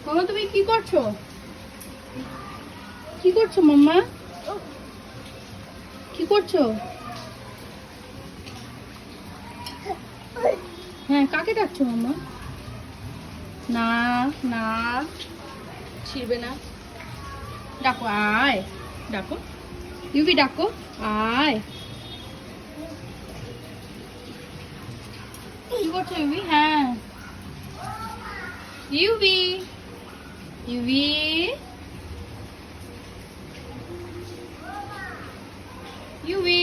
মামা তুমি কি করছো? কি করছো মাম্মা? কি করছো? হ্যাঁ, কাকে ডাকছো মাম্মা? না না, ছিড়বে না। ডাকো, আয়। ডাকো, ইউভি ডাকো, আয়। কি করছো ইউভি? হ্যাঁ, ইউভি, ইউভি, ইউভি,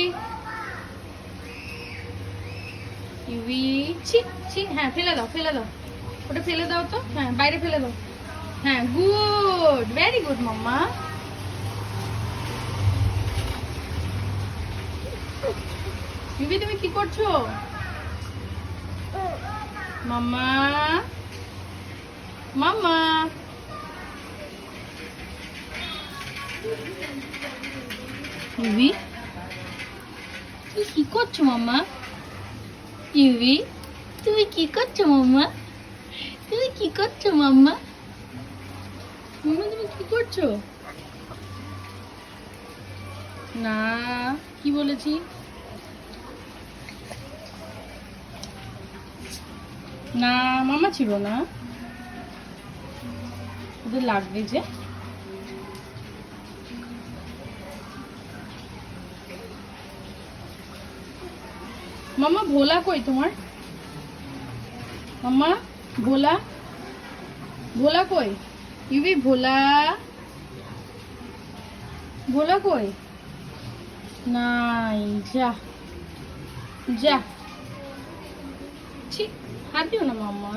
ইউভি। ছি ছি, হ্যাঁ ফেলে দাও, ফেলে দাও, ওটা ফেলে দাও তো। হ্যাঁ, বাইরে ফেলে দাও। হ্যাঁ, গুড, ভেরি গুড মাম্মা। ইউভি তুমি কি করছো? মাম্মা, মাম্মা, ইউভি তুমি কি করছো মাম্মা? ইউভি তুমি কি করছো মাম্মা? তুমি কি করছো মাম্মা? মাম্মা তুমি কি করছো? না, কি বলেছি? না মামা ছিল না, ওদের লাগবে যে। মাম্মা ভোলা কই তোমার? মাম্মা ভোলা, ভোলা কই? ইউভি ভোলা, ভোলা কই? নাই, যা যা। ছি, হাত দিও না মাম্মা।